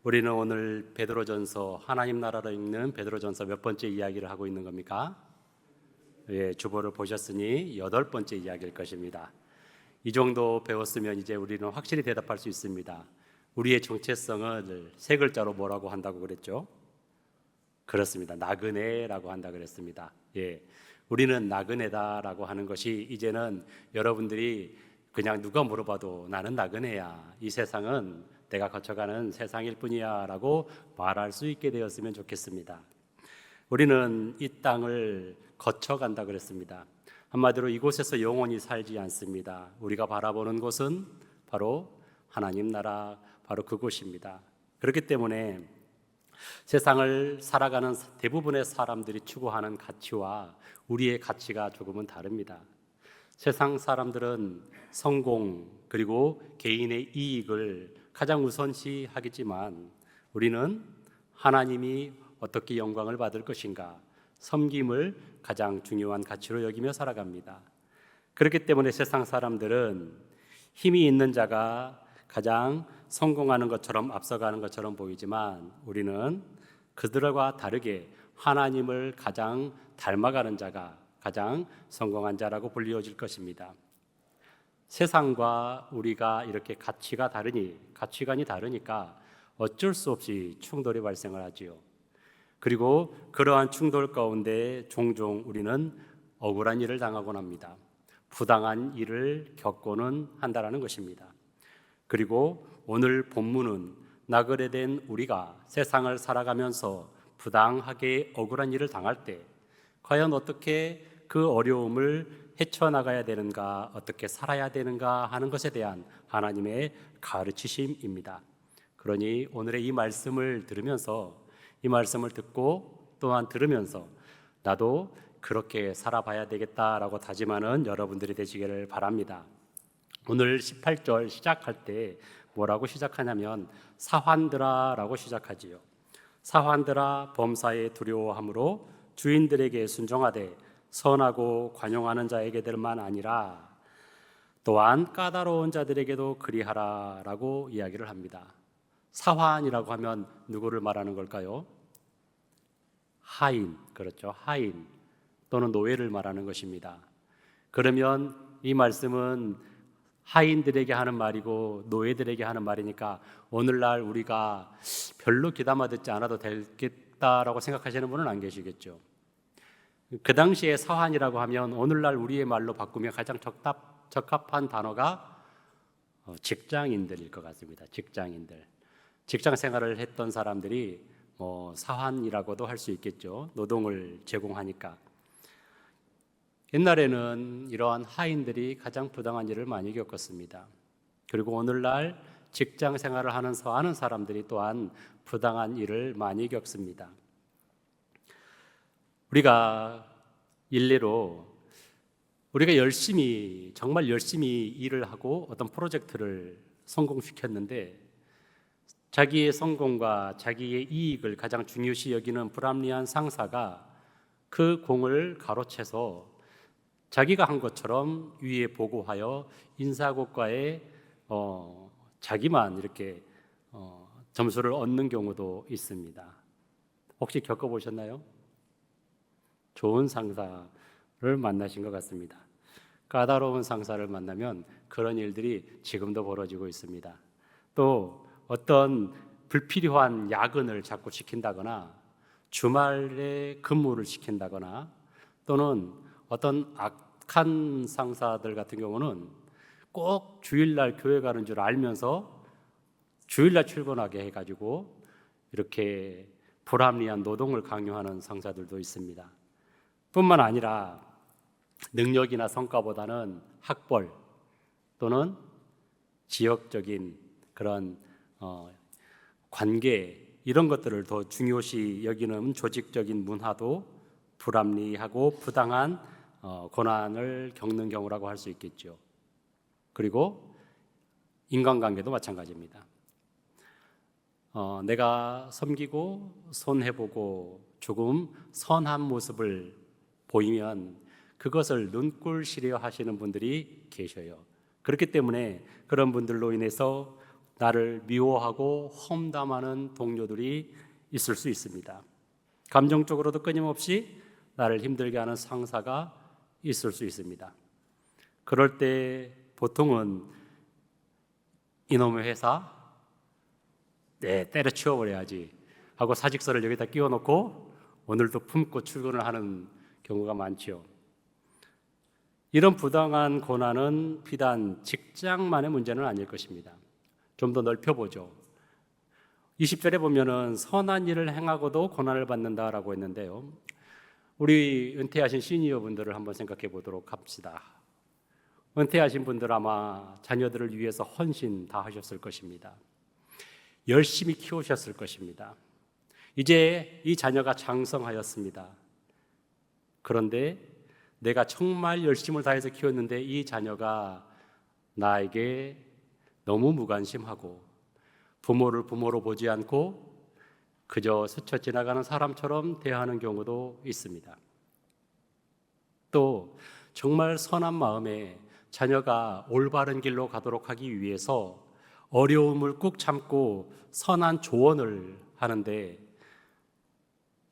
우리는 오늘 베드로전서 하나님 나라로 읽는 베드로전서 몇 번째 이야기를 하고 있는 겁니까? 예, 주보를 보셨으니 8번째 이야기일 것입니다. 이 정도 배웠으면 이제 우리는 확실히 대답할 수 있습니다. 우리의 정체성을 세 글자로 뭐라고 한다고 그랬죠? 그렇습니다. 나그네라고 한다 그랬습니다. 예, 우리는 나그네다라고 하는 것이 이제는 여러분들이 그냥 누가 물어봐도 나는 나그네야, 이 세상은 내가 거쳐가는 세상일 뿐이야 라고 말할 수 있게 되었으면 좋겠습니다. 우리는 이 땅을 거쳐간다 그랬습니다. 한마디로 이곳에서 영원히 살지 않습니다. 우리가 바라보는 곳은 바로 하나님 나라, 바로 그곳입니다. 그렇기 때문에 세상을 살아가는 대부분의 사람들이 추구하는 가치와 우리의 가치가 조금은 다릅니다. 세상 사람들은 성공 그리고 개인의 이익을 가장 우선시하겠지만 우리는 하나님이 어떻게 영광을 받을 것인가, 섬김을 가장 중요한 가치로 여기며 살아갑니다. 그렇기 때문에 세상 사람들은 힘이 있는 자가 가장 성공하는 것처럼 앞서가는 것처럼 보이지만 우리는 그들과 다르게 하나님을 가장 닮아가는 자가 가장 성공한 자라고 불리워질 것입니다. 세상과 우리가 이렇게 가치관이 다르니까 어쩔 수 없이 충돌이 발생을 하지요. 그리고 그러한 충돌 가운데 종종 우리는 억울한 일을 당하곤 합니다. 부당한 일을 겪고는 한다는 것입니다. 그리고 오늘 본문은 나그네된 우리가 세상을 살아가면서 부당하게 억울한 일을 당할 때 과연 어떻게 그 어려움을 헤쳐나가야 되는가, 어떻게 살아야 되는가 하는 것에 대한 하나님의 가르치심입니다. 그러니 오늘의 이 말씀을 들으면서, 이 말씀을 듣고 또한 들으면서 나도 그렇게 살아봐야 되겠다라고 다짐하는 여러분들이 되시기를 바랍니다. 오늘 18절 시작할 때 뭐라고 시작하냐면 사환들아라고 시작하지요. 사환들아, 범사에 두려워함으로 주인들에게 순종하되 선하고 관용하는 자에게들만 아니라 또한 까다로운 자들에게도 그리하라 라고 이야기를 합니다. 사환이라고 하면 누구를 말하는 걸까요? 하인, 그렇죠. 하인 또는 노예를 말하는 것입니다. 그러면 이 말씀은 하인들에게 하는 말이고 노예들에게 하는 말이니까 오늘날 우리가 별로 귀담아 듣지 않아도 되겠다라고 생각하시는 분은 안 계시겠죠. 그 당시에 사환이라고 하면 오늘날 우리의 말로 바꾸면 가장 적합한 단어가 직장인들일 것 같습니다. 직장인들, 직장 생활을 했던 사람들이 사환이라고도 할 수 있겠죠. 노동을 제공하니까. 옛날에는 이러한 하인들이 가장 부당한 일을 많이 겪었습니다. 그리고 오늘날 직장 생활을 하는 사람들이 또한 부당한 일을 많이 겪습니다. 우리가 일례로 우리가 정말 열심히 일을 하고 어떤 프로젝트를 성공시켰는데 자기의 성공과 자기의 이익을 가장 중요시 여기는 불합리한 상사가 그 공을 가로채서 자기가 한 것처럼 위에 보고하여 인사고과에 자기만 이렇게 점수를 얻는 경우도 있습니다. 혹시 겪어보셨나요? 좋은 상사를 만나신 것 같습니다. 까다로운 상사를 만나면 그런 일들이 지금도 벌어지고 있습니다. 또 어떤 불필요한 야근을 자꾸 시킨다거나 주말에 근무를 시킨다거나 또는 어떤 악한 상사들 같은 경우는 꼭 주일날 교회 가는 줄 알면서 주일날 출근하게 해가지고 이렇게 불합리한 노동을 강요하는 상사들도 있습니다. 뿐만 아니라 능력이나 성과보다는 학벌 또는 지역적인 그런 관계 이런 것들을 더 중요시 여기는 조직적인 문화도 불합리하고 부당한 고난을 겪는 경우라고 할 수 있겠죠. 그리고 인간관계도 마찬가지입니다. 내가 섬기고 손해보고 조금 선한 모습을 보이면 그것을 눈꼴시려 하시는 분들이 계셔요. 그렇기 때문에 그런 분들로 인해서 나를 미워하고 험담하는 동료들이 있을 수 있습니다. 감정적으로도 끊임없이 나를 힘들게 하는 상사가 있을 수 있습니다. 그럴 때 보통은 이놈의 회사 때려치워버려야지 하고 사직서를 여기다 끼워놓고 오늘도 품고 출근을 하는 경우가 많죠. 이런 부당한 고난은 비단 직장만의 문제는 아닐 것입니다. 좀 더 넓혀보죠. 20절에 보면은 선한 일을 행하고도 고난을 받는다라고 했는데요. 우리 은퇴하신 시니어 분들을 한번 생각해 보도록 합시다. 은퇴하신 분들 아마 자녀들을 위해서 헌신 다 하셨을 것입니다. 열심히 키우셨을 것입니다. 이제 이 자녀가 장성하였습니다. 그런데 내가 정말 열심을 다해서 키웠는데 이 자녀가 나에게 너무 무관심하고 부모를 부모로 보지 않고 그저 스쳐 지나가는 사람처럼 대하는 경우도 있습니다. 또 정말 선한 마음에 자녀가 올바른 길로 가도록 하기 위해서 어려움을 꾹 참고 선한 조언을 하는데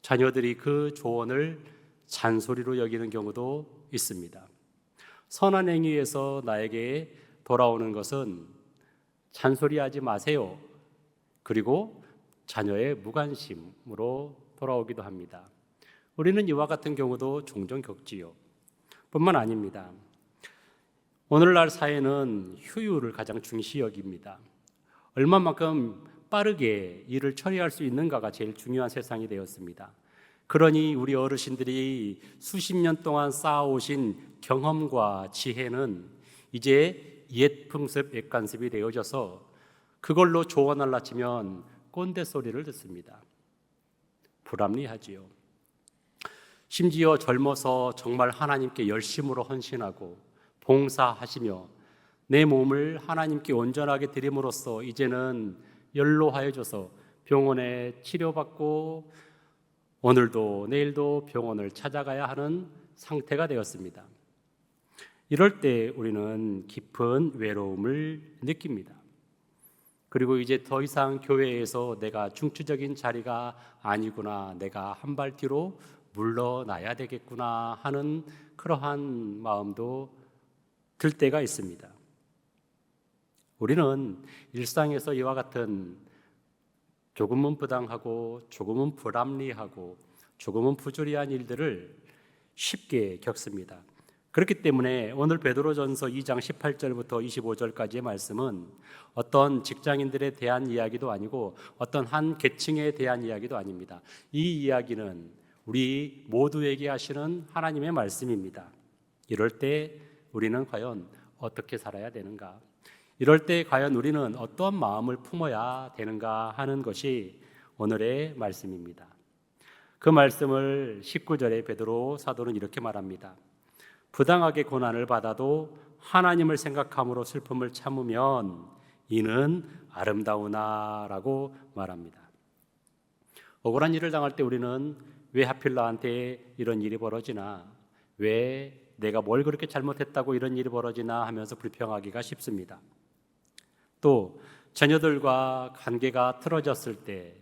자녀들이 그 조언을 잔소리로 여기는 경우도 있습니다. 선한 행위에서 나에게 돌아오는 것은 잔소리하지 마세요. 그리고 자녀의 무관심으로 돌아오기도 합니다. 우리는 이와 같은 경우도 종종 겪지요. 뿐만 아닙니다. 오늘날 사회는 효율을 가장 중시 여깁니다. 얼마만큼 빠르게 일을 처리할 수 있는가가 제일 중요한 세상이 되었습니다. 그러니 우리 어르신들이 수십 년 동안 쌓아오신 경험과 지혜는 이제 옛 풍습, 옛 관습이 되어져서 그걸로 조언을 치면 꼰대 소리를 듣습니다. 불합리하지요. 심지어 젊어서 정말 하나님께 열심으로 헌신하고 봉사하시며 내 몸을 하나님께 온전하게 드림으로써 이제는 연로하여져서 병원에 치료받고 오늘도 내일도 병원을 찾아가야 하는 상태가 되었습니다. 이럴 때 우리는 깊은 외로움을 느낍니다. 그리고 이제 더 이상 교회에서 내가 중추적인 자리가 아니구나, 내가 한 발 뒤로 물러나야 되겠구나 하는 그러한 마음도 들 때가 있습니다. 우리는 일상에서 이와 같은 조금은 부당하고 조금은 불합리하고 조금은 부조리한 일들을 쉽게 겪습니다. 그렇기 때문에 오늘 베드로전서 2장 18절부터 25절까지의 말씀은 어떤 직장인들에 대한 이야기도 아니고 어떤 한 계층에 대한 이야기도 아닙니다. 이 이야기는 우리 모두에게 하시는 하나님의 말씀입니다. 이럴 때 우리는 과연 어떻게 살아야 되는가? 이럴 때 과연 우리는 어떤 마음을 품어야 되는가 하는 것이 오늘의 말씀입니다. 그 말씀을 19절에 베드로 사도는 이렇게 말합니다. 부당하게 고난을 받아도 하나님을 생각함으로 슬픔을 참으면 이는 아름다우나라고 말합니다. 억울한 일을 당할 때 우리는 왜 하필 나한테 이런 일이 벌어지나, 왜 내가 뭘 그렇게 잘못했다고 이런 일이 벌어지나 하면서 불평하기가 쉽습니다. 또 자녀들과 관계가 틀어졌을 때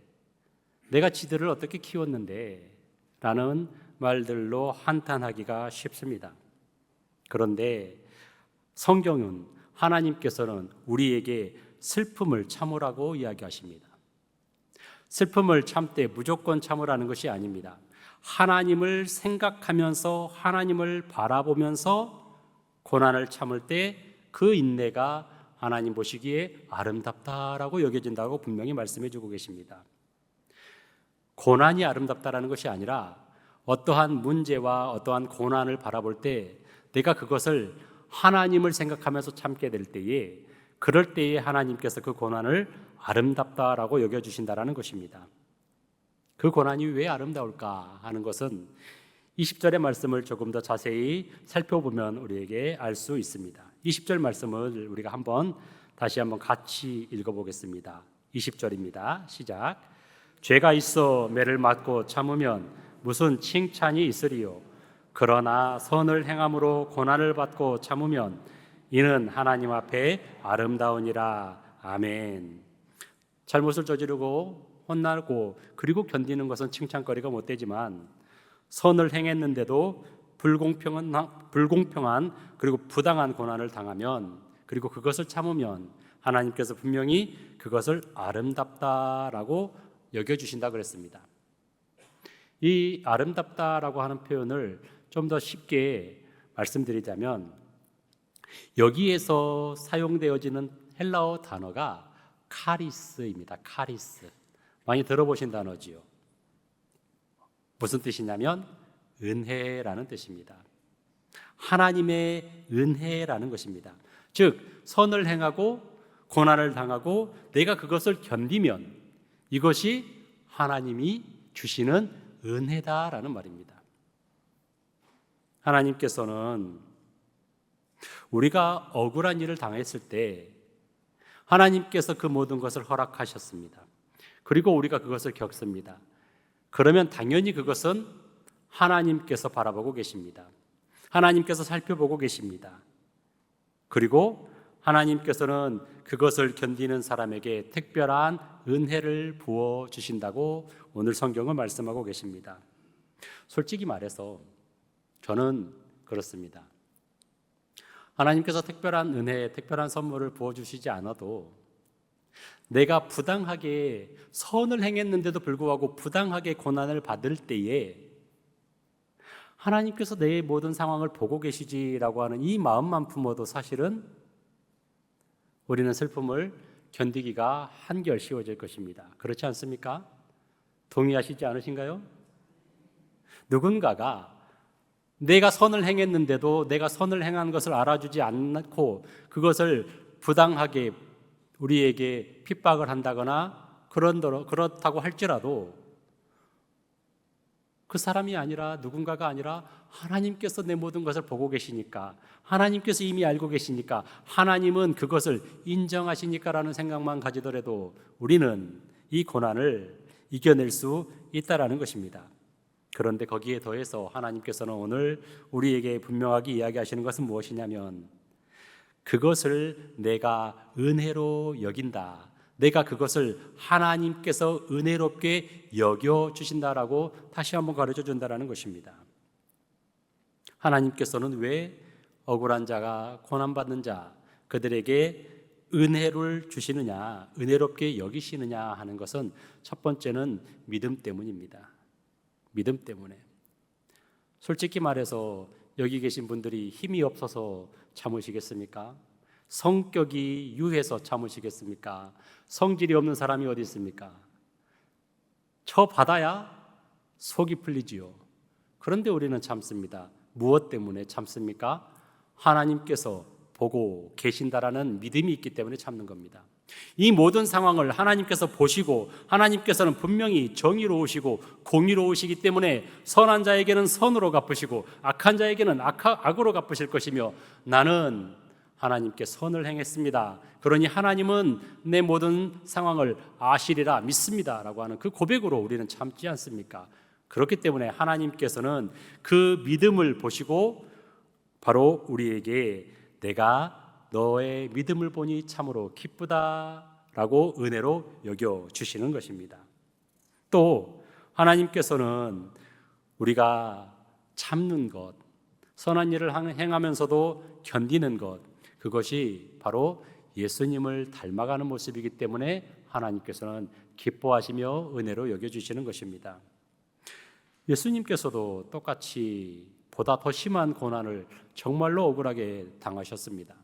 내가 지들을 어떻게 키웠는데 라는 말들로 한탄하기가 쉽습니다. 그런데 성경은, 하나님께서는 우리에게 슬픔을 참으라고 이야기하십니다. 슬픔을 참되 무조건 참으라는 것이 아닙니다. 하나님을 생각하면서 하나님을 바라보면서 고난을 참을 때 그 인내가 하나님 보시기에 아름답다라고 여겨진다고 분명히 말씀해 주고 계십니다. 고난이 아름답다라는 것이 아니라 어떠한 문제와 어떠한 고난을 바라볼 때 내가 그것을 하나님을 생각하면서 참게 될 때에, 그럴 때에 하나님께서 그 고난을 아름답다라고 여겨주신다라는 것입니다. 그 고난이 왜 아름다울까 하는 것은 20절의 말씀을 조금 더 자세히 살펴보면 우리에게 알 수 있습니다. 20절 말씀을 우리가 다시 한번 같이 읽어보겠습니다. 20절입니다. 시작. 죄가 있어 매를 맞고 참으면 무슨 칭찬이 있으리요. 그러나 선을 행함으로 고난을 받고 참으면 이는 하나님 앞에 아름다우니라. 아멘. 잘못을 저지르고 혼나고 그리고 견디는 것은 칭찬거리가 못 되지만 선을 행했는데도 불공평한 그리고 부당한 고난을 당하면 그리고 그것을 참으면 하나님께서 분명히 그것을 아름답다라고 여겨주신다 그랬습니다. 이 아름답다라고 하는 표현을 좀 더 쉽게 말씀드리자면 여기에서 사용되어지는 헬라어 단어가 카리스입니다. 카리스. 많이 들어보신 단어지요. 무슨 뜻이냐면 은혜라는 뜻입니다. 하나님의 은혜라는 것입니다. 즉 선을 행하고 고난을 당하고 내가 그것을 견디면 이것이 하나님이 주시는 은혜다라는 말입니다. 하나님께서는 우리가 억울한 일을 당했을 때 하나님께서 그 모든 것을 허락하셨습니다. 그리고 우리가 그것을 겪습니다. 그러면 당연히 그것은 하나님께서 바라보고 계십니다. 하나님께서 살펴보고 계십니다. 그리고 하나님께서는 그것을 견디는 사람에게 특별한 은혜를 부어주신다고 오늘 성경은 말씀하고 계십니다. 솔직히 말해서 저는 그렇습니다. 하나님께서 특별한 은혜, 특별한 선물을 부어주시지 않아도 내가 부당하게 선을 행했는데도 불구하고 부당하게 고난을 받을 때에 하나님께서 내 모든 상황을 보고 계시지라고 하는 이 마음만 품어도 사실은 우리는 슬픔을 견디기가 한결 쉬워질 것입니다. 그렇지 않습니까? 동의하시지 않으신가요? 누군가가 내가 선을 행했는데도 내가 선을 행한 것을 알아주지 않고 그것을 부당하게 우리에게 핍박을 한다거나 그렇다고 할지라도 그 사람이 아니라 누군가가 아니라 하나님께서 내 모든 것을 보고 계시니까 하나님께서 이미 알고 계시니까 하나님은 그것을 인정하시니까라는 생각만 가지더라도 우리는 이 고난을 이겨낼 수 있다라는 것입니다. 그런데 거기에 더해서 하나님께서는 오늘 우리에게 분명하게 이야기하시는 것은 무엇이냐면 그것을 내가 은혜로 여긴다. 내가 그것을 하나님께서 은혜롭게 여겨주신다라고 다시 한번 가르쳐 준다라는 것입니다. 하나님께서는 왜 억울한 자가 고난받는 자 그들에게 은혜를 주시느냐 은혜롭게 여기시느냐 하는 것은 첫 번째는 믿음 때문입니다. 믿음 때문에. 솔직히 말해서 여기 계신 분들이 힘이 없어서 참으시겠습니까? 성격이 유해서 참으시겠습니까? 성질이 없는 사람이 어디 있습니까? 쳐받아야 속이 풀리지요. 그런데 우리는 참습니다. 무엇 때문에 참습니까? 하나님께서 보고 계신다라는 믿음이 있기 때문에 참는 겁니다. 이 모든 상황을 하나님께서 보시고 하나님께서는 분명히 정의로우시고 공의로우시기 때문에 선한 자에게는 선으로 갚으시고 악한 자에게는 악으로 갚으실 것이며 나는 하나님께 선을 행했습니다. 그러니 하나님은 내 모든 상황을 아시리라 믿습니다 라고 하는 그 고백으로 우리는 참지 않습니까? 그렇기 때문에 하나님께서는 그 믿음을 보시고 바로 우리에게 내가 너의 믿음을 보니 참으로 기쁘다라고 은혜로 여겨주시는 것입니다. 또 하나님께서는 우리가 참는 것, 선한 일을 행하면서도 견디는 것, 그것이 바로 예수님을 닮아가는 모습이기 때문에 하나님께서는 기뻐하시며 은혜로 여겨주시는 것입니다. 예수님께서도 똑같이 보다 더 심한 고난을 정말로 억울하게 당하셨습니다.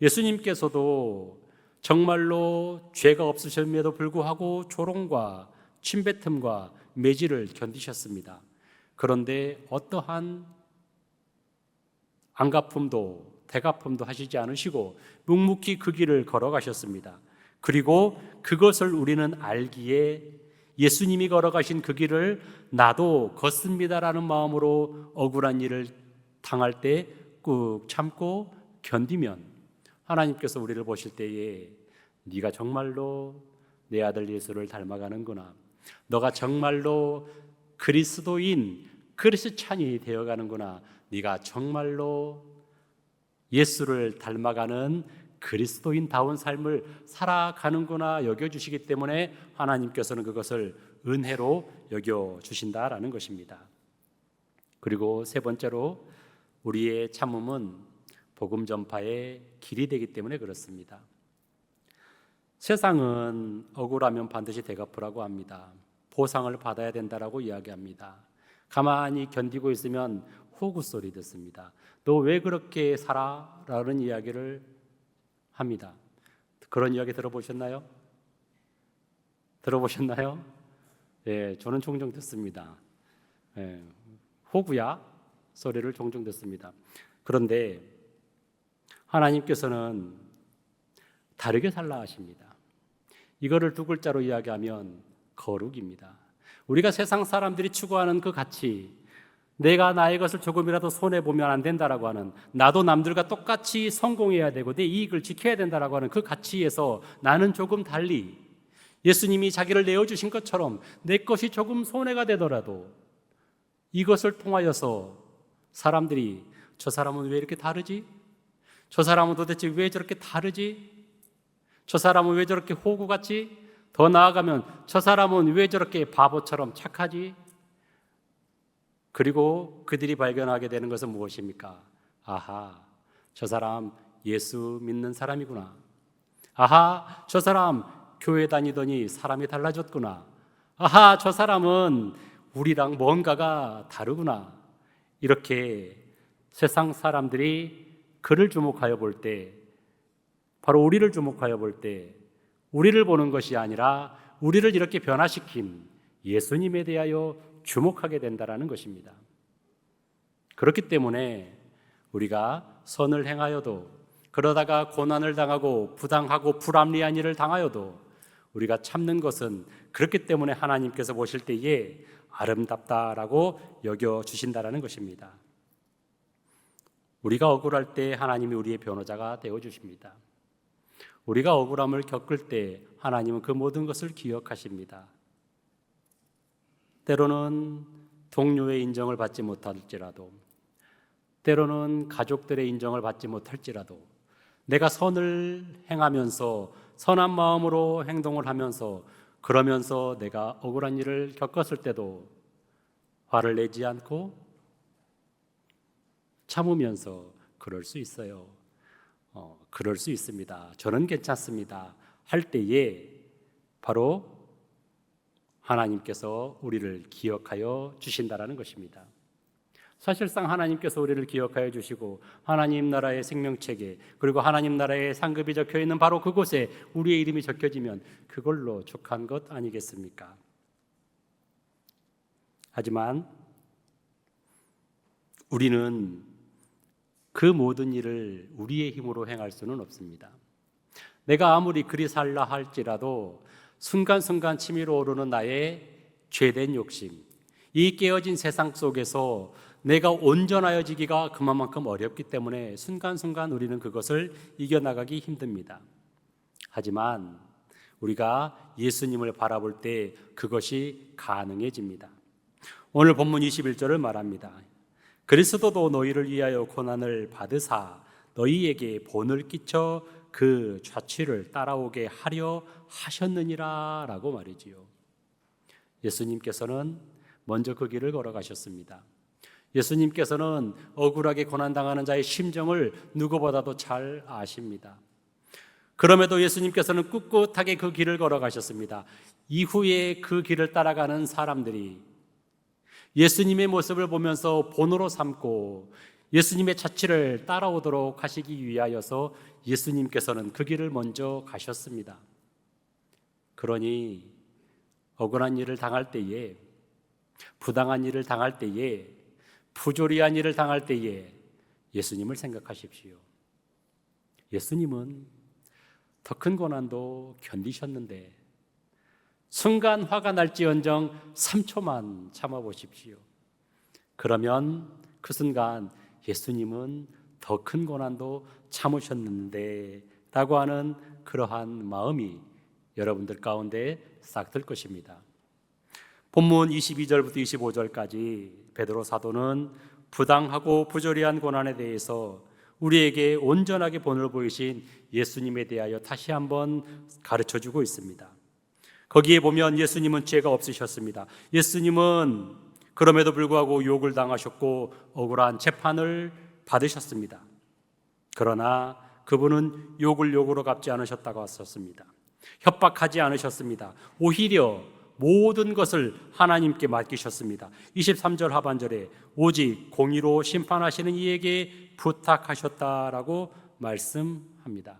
예수님께서도 정말로 죄가 없으심에도 불구하고 조롱과 침뱉음과 매질을 견디셨습니다. 그런데 어떠한 안갚음도 대갚음도 하시지 않으시고 묵묵히 그 길을 걸어가셨습니다. 그리고 그것을 우리는 알기에 예수님이 걸어가신 그 길을 나도 걷습니다라는 마음으로 억울한 일을 당할 때 꾹 참고 견디면 하나님께서 우리를 보실 때에 네가 정말로 내 아들 예수를 닮아가는구나. 너가 정말로 그리스도인 그리스찬이 되어가는구나. 네가 정말로 예수를 닮아가는 그리스도인다운 삶을 살아가는구나 여겨주시기 때문에 하나님께서는 그것을 은혜로 여겨주신다라는 것입니다. 그리고 세 번째로 우리의 참음은 복음 전파의 길이 되기 때문에 그렇습니다. 세상은 억울하면 반드시 되갚으라고 합니다. 보상을 받아야 된다라고 이야기합니다. 가만히 견디고 있으면 호구 소리 듣습니다. 너 왜 그렇게 살아? 라는 이야기를 합니다. 그런 이야기 들어보셨나요? 들어보셨나요? 예, 저는 종종 듣습니다. 예, 호구야? 소리를 종종 듣습니다. 그런데 하나님께서는 다르게 살라 하십니다. 이거를 두 글자로 이야기하면 거룩입니다. 우리가 세상 사람들이 추구하는 그 가치, 내가 나의 것을 조금이라도 손해보면 안 된다라고 하는, 나도 남들과 똑같이 성공해야 되고 내 이익을 지켜야 된다라고 하는 그 가치에서 나는 조금 달리 예수님이 자기를 내어주신 것처럼 내 것이 조금 손해가 되더라도 이것을 통하여서 사람들이 저 사람은 왜 이렇게 다르지? 저 사람은 도대체 왜 저렇게 다르지? 저 사람은 왜 저렇게 호구같지? 더 나아가면 저 사람은 왜 저렇게 바보처럼 착하지? 그리고 그들이 발견하게 되는 것은 무엇입니까? 아하, 저 사람 예수 믿는 사람이구나. 아하, 저 사람 교회 다니더니 사람이 달라졌구나. 아하, 저 사람은 우리랑 뭔가가 다르구나. 이렇게 세상 사람들이 그를 주목하여 볼 때, 바로 우리를 주목하여 볼 때 우리를 보는 것이 아니라 우리를 이렇게 변화시킨 예수님에 대하여 주목하게 된다라는 것입니다. 그렇기 때문에 우리가 선을 행하여도, 그러다가 고난을 당하고 부당하고 불합리한 일을 당하여도 우리가 참는 것은 그렇기 때문에 하나님께서 보실 때에 아름답다라고 여겨주신다라는 것입니다. 우리가 억울할 때 하나님이 우리의 변호자가 되어주십니다. 우리가 억울함을 겪을 때 하나님은 그 모든 것을 기억하십니다. 때로는 동료의 인정을 받지 못할지라도, 때로는 가족들의 인정을 받지 못할지라도, 내가 선을 행하면서 선한 마음으로 행동을 하면서 그러면서 내가 억울한 일을 겪었을 때도 화를 내지 않고 참으면서 그럴 수 있어요. 그럴 수 있습니다. 저는 괜찮습니다. 할 때에 바로 하나님께서 우리를 기억하여 주신다라는 것입니다. 사실상 하나님께서 우리를 기억하여 주시고 하나님 나라의 생명책에, 그리고 하나님 나라의 상급이 적혀 있는 바로 그곳에 우리의 이름이 적혀지면 그걸로 족한 것 아니겠습니까? 하지만 우리는 그 모든 일을 우리의 힘으로 행할 수는 없습니다. 내가 아무리 그리 살라 할지라도 순간순간 치밀어 오르는 나의 죄된 욕심, 이 깨어진 세상 속에서 내가 온전하여지기가 그만큼 어렵기 때문에 순간순간 우리는 그것을 이겨나가기 힘듭니다. 하지만 우리가 예수님을 바라볼 때 그것이 가능해집니다. 오늘 본문 21절을 말합니다. 그리스도도 너희를 위하여 고난을 받으사 너희에게 본을 끼쳐 그 좌취를 따라오게 하려 하셨느니라 라고 말이지요. 예수님께서는 먼저 그 길을 걸어가셨습니다. 예수님께서는 억울하게 고난당하는 자의 심정을 누구보다도 잘 아십니다. 그럼에도 예수님께서는 꿋꿋하게 그 길을 걸어가셨습니다. 이후에 그 길을 따라가는 사람들이 예수님의 모습을 보면서 본으로 삼고 예수님의 자취를 따라오도록 하시기 위하여서 예수님께서는 그 길을 먼저 가셨습니다. 그러니 억울한 일을 당할 때에, 부당한 일을 당할 때에, 부조리한 일을 당할 때에 예수님을 생각하십시오. 예수님은 더 큰 고난도 견디셨는데 순간 화가 날지언정 3초만 참아보십시오. 그러면 그 순간 예수님은 더 큰 고난도 참으셨는데 라고 하는 그러한 마음이 여러분들 가운데 싹 들 것입니다. 본문 22절부터 25절까지 베드로 사도는 부당하고 부조리한 고난에 대해서 우리에게 온전하게 본을 보이신 예수님에 대하여 다시 한번 가르쳐주고 있습니다. 거기에 보면 예수님은 죄가 없으셨습니다. 예수님은 그럼에도 불구하고 욕을 당하셨고 억울한 재판을 받으셨습니다. 그러나 그분은 욕을 욕으로 갚지 않으셨다고 하셨습니다. 협박하지 않으셨습니다. 오히려 모든 것을 하나님께 맡기셨습니다. 23절 하반절에 오직 공의로 심판하시는 이에게 부탁하셨다라고 말씀합니다.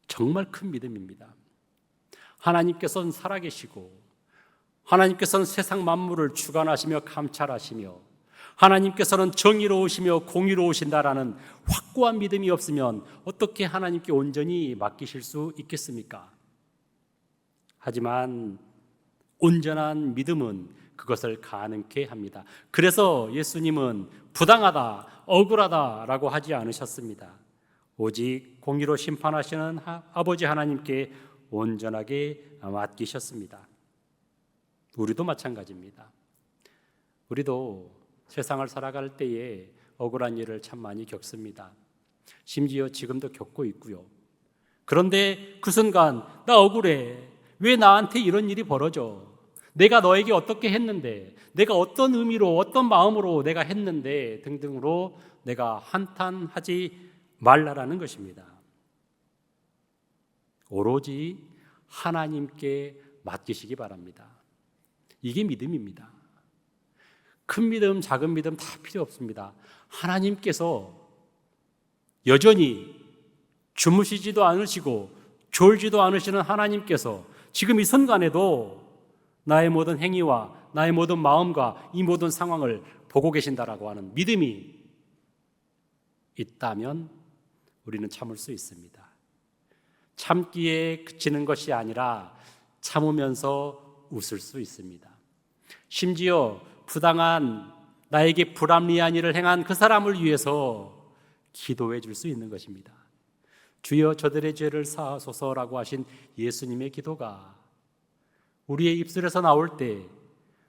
정말 큰 믿음입니다. 하나님께서는 살아계시고 하나님께서는 세상 만물을 주관하시며 감찰하시며 하나님께서는 정의로우시며 공의로우신다라는 확고한 믿음이 없으면 어떻게 하나님께 온전히 맡기실 수 있겠습니까? 하지만 온전한 믿음은 그것을 가능케 합니다. 그래서 예수님은 부당하다, 억울하다라고 하지 않으셨습니다. 오직 공의로 심판하시는 아버지 하나님께 온전하게 맡기셨습니다. 우리도 마찬가지입니다. 우리도 세상을 살아갈 때에 억울한 일을 참 많이 겪습니다. 심지어 지금도 겪고 있고요. 그런데 그 순간 나 억울해. 왜 나한테 이런 일이 벌어져? 내가 너에게 어떻게 했는데, 내가 어떤 의미로 어떤 마음으로 내가 했는데 등등으로 내가 한탄하지 말라라는 것입니다. 오로지 하나님께 맡기시기 바랍니다. 이게 믿음입니다. 큰 믿음, 작은 믿음 다 필요 없습니다. 하나님께서 여전히 주무시지도 않으시고 졸지도 않으시는 하나님께서 지금 이 순간에도 나의 모든 행위와 나의 모든 마음과 이 모든 상황을 보고 계신다라고 하는 믿음이 있다면 우리는 참을 수 있습니다. 참기에 그치는 것이 아니라 참으면서 웃을 수 있습니다. 심지어 부당한 나에게 불합리한 일을 행한 그 사람을 위해서 기도해 줄 수 있는 것입니다. 주여 저들의 죄를 사하소서라고 하신 예수님의 기도가 우리의 입술에서 나올 때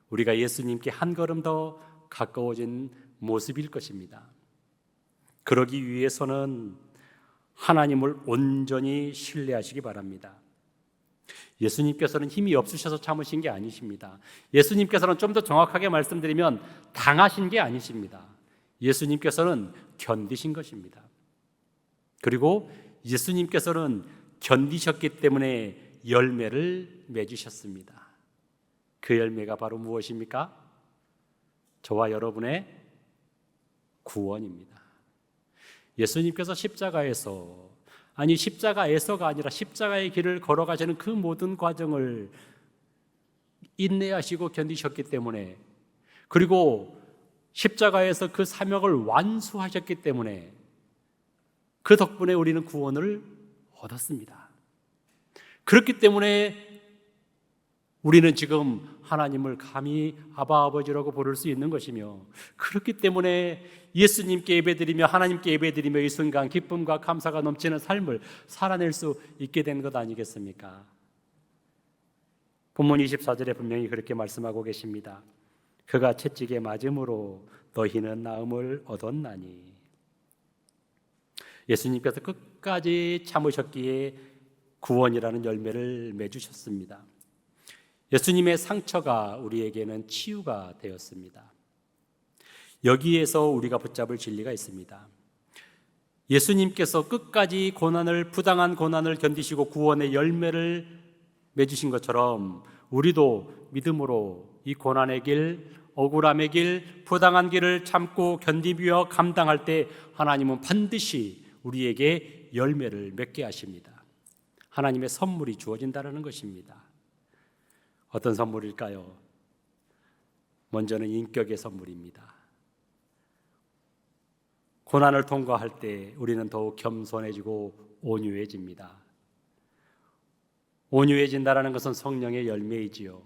우리가 예수님께 한 걸음 더 가까워진 모습일 것입니다. 그러기 위해서는 하나님을 온전히 신뢰하시기 바랍니다. 예수님께서는 힘이 없으셔서 참으신 게 아니십니다. 예수님께서는 좀 더 정확하게 말씀드리면 당하신 게 아니십니다. 예수님께서는 견디신 것입니다. 그리고 예수님께서는 견디셨기 때문에 열매를 맺으셨습니다. 그 열매가 바로 무엇입니까? 저와 여러분의 구원입니다. 예수님께서 십자가에서가 아니라 십자가의 길을 걸어가시는 그 모든 과정을 인내하시고 견디셨기 때문에, 그리고 십자가에서 그 사명을 완수하셨기 때문에 그 덕분에 우리는 구원을 얻었습니다. 그렇기 때문에 우리는 지금 하나님을 감히 아바 아버지라고 부를 수 있는 것이며, 그렇기 때문에 예수님께 예배드리며 하나님께 예배드리며 이 순간 기쁨과 감사가 넘치는 삶을 살아낼 수 있게 된 것 아니겠습니까? 본문 24절에 분명히 그렇게 말씀하고 계십니다. 그가 채찍에 맞음으로 너희는 나음을 얻었나니. 예수님께서 끝까지 참으셨기에 구원이라는 열매를 맺으셨습니다. 예수님의 상처가 우리에게는 치유가 되었습니다. 여기에서 우리가 붙잡을 진리가 있습니다. 예수님께서 끝까지 부당한 고난을 견디시고 구원의 열매를 맺으신 것처럼 우리도 믿음으로 이 고난의 길, 억울함의 길, 부당한 길을 참고 견디며 감당할 때 하나님은 반드시 우리에게 열매를 맺게 하십니다. 하나님의 선물이 주어진다는 것입니다. 어떤 선물일까요? 먼저는 인격의 선물입니다. 고난을 통과할 때 우리는 더욱 겸손해지고 온유해집니다. 온유해진다는 것은 성령의 열매이지요.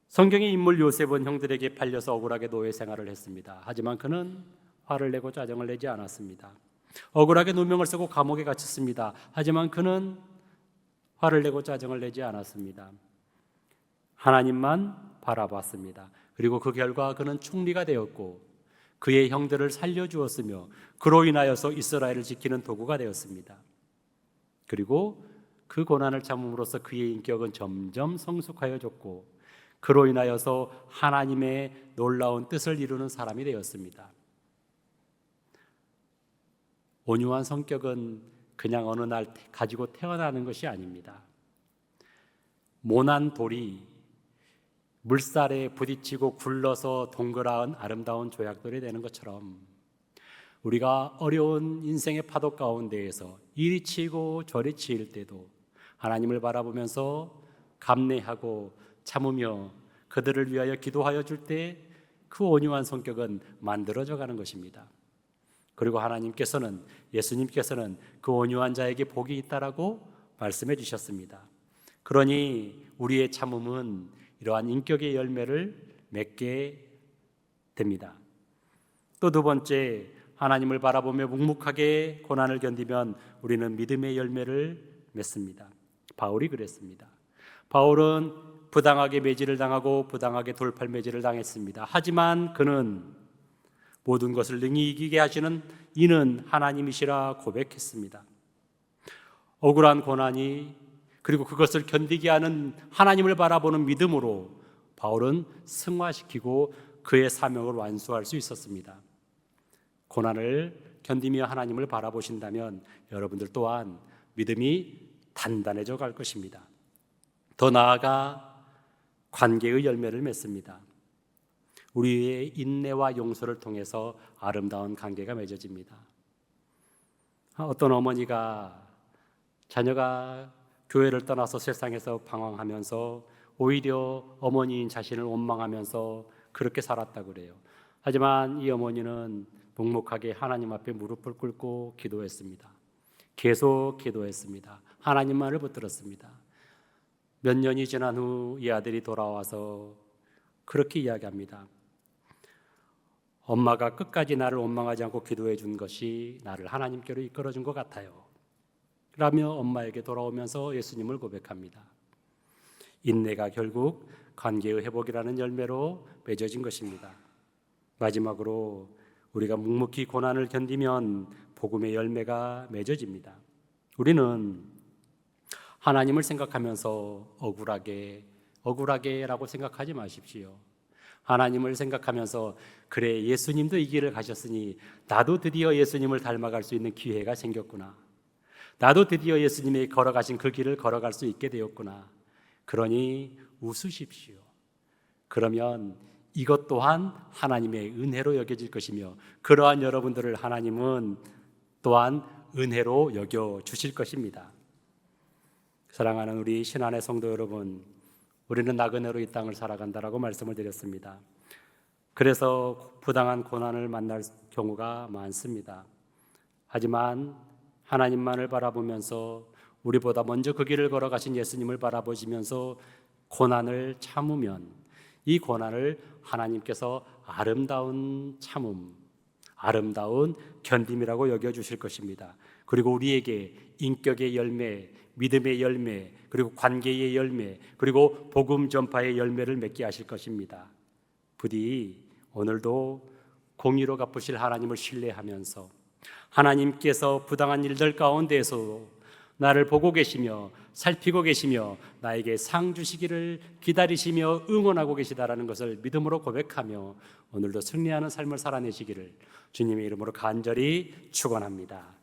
성경의 인물 요셉은 형들에게 팔려서 억울하게 노예 생활을 했습니다. 하지만 그는 화를 내고 짜증을 내지 않았습니다. 억울하게 누명을 쓰고 감옥에 갇혔습니다. 하지만 그는 화를 내고 짜증을 내지 않았습니다. 하나님만 바라봤습니다. 그리고 그 결과 그는 총리가 되었고 그의 형들을 살려주었으며 그로 인하여서 이스라엘을 지키는 도구가 되었습니다. 그리고 그 고난을 참음으로써 그의 인격은 점점 성숙하여졌고 그로 인하여서 하나님의 놀라운 뜻을 이루는 사람이 되었습니다. 온유한 성격은 그냥 어느 날 가지고 태어나는 것이 아닙니다. 모난 돌이 물살에 부딪히고 굴러서 동그라운 아름다운 조약돌이 되는 것처럼 우리가 어려운 인생의 파도 가운데에서 이리 치고 저리 치일 때도 하나님을 바라보면서 감내하고 참으며 그들을 위하여 기도하여 줄 때 그 온유한 성격은 만들어져 가는 것입니다. 그리고 하나님께서는, 예수님께서는 그 온유한 자에게 복이 있다라고 말씀해 주셨습니다. 그러니 우리의 참음은 이러한 인격의 열매를 맺게 됩니다. 또 두 번째, 하나님을 바라보며 묵묵하게 고난을 견디면 우리는 믿음의 열매를 맺습니다. 바울이 그랬습니다. 바울은 부당하게 매질을 당하고 부당하게 돌팔매질을 당했습니다. 하지만 그는 모든 것을 능히 이기게 하시는 이는 하나님이시라 고백했습니다. 억울한 고난이 그리고 그것을 견디게 하는 하나님을 바라보는 믿음으로 바울은 승화시키고 그의 사명을 완수할 수 있었습니다. 고난을 견디며 하나님을 바라보신다면 여러분들 또한 믿음이 단단해져 갈 것입니다. 더 나아가 관계의 열매를 맺습니다. 우리의 인내와 용서를 통해서 아름다운 관계가 맺어집니다. 어떤 어머니가 자녀가 교회를 떠나서 세상에서 방황하면서 오히려 어머니인 자신을 원망하면서 그렇게 살았다고 그래요. 하지만 이 어머니는 묵묵하게 하나님 앞에 무릎을 꿇고 기도했습니다. 계속 기도했습니다. 하나님만을 붙들었습니다. 몇 년이 지난 후 이 아들이 돌아와서 그렇게 이야기합니다. 엄마가 끝까지 나를 원망하지 않고 기도해 준 것이 나를 하나님께로 이끌어 준 것 같아요. 라며 엄마에게 돌아오면서 예수님을 고백합니다. 인내가 결국 관계의 회복이라는 열매로 맺어진 것입니다. 마지막으로 우리가 묵묵히 고난을 견디면 복음의 열매가 맺어집니다. 우리는 하나님을 생각하면서 억울하게라고 생각하지 마십시오. 하나님을 생각하면서 그래, 예수님도 이 길을 가셨으니 나도 드디어 예수님을 닮아갈 수 있는 기회가 생겼구나. 나도 드디어 예수님이 걸어가신 그 길을 걸어갈 수 있게 되었구나. 그러니 웃으십시오. 그러면 이것 또한 하나님의 은혜로 여겨질 것이며 그러한 여러분들을 하나님은 또한 은혜로 여겨주실 것입니다. 사랑하는 우리 신안의 성도 여러분, 우리는 나그네로 이 땅을 살아간다라고 말씀을 드렸습니다. 그래서 부당한 고난을 만날 경우가 많습니다. 하지만 하나님만을 바라보면서 우리보다 먼저 그 길을 걸어가신 예수님을 바라보시면서 고난을 참으면 이 고난을 하나님께서 아름다운 참음, 아름다운 견딤이라고 여겨주실 것입니다. 그리고 우리에게 인격의 열매, 믿음의 열매, 그리고 관계의 열매, 그리고 복음 전파의 열매를 맺게 하실 것입니다. 부디 오늘도 공의로 갚으실 하나님을 신뢰하면서 하나님께서 부당한 일들 가운데에서 나를 보고 계시며 살피고 계시며 나에게 상 주시기를 기다리시며 응원하고 계시다라는 것을 믿음으로 고백하며 오늘도 승리하는 삶을 살아내시기를 주님의 이름으로 간절히 축원합니다.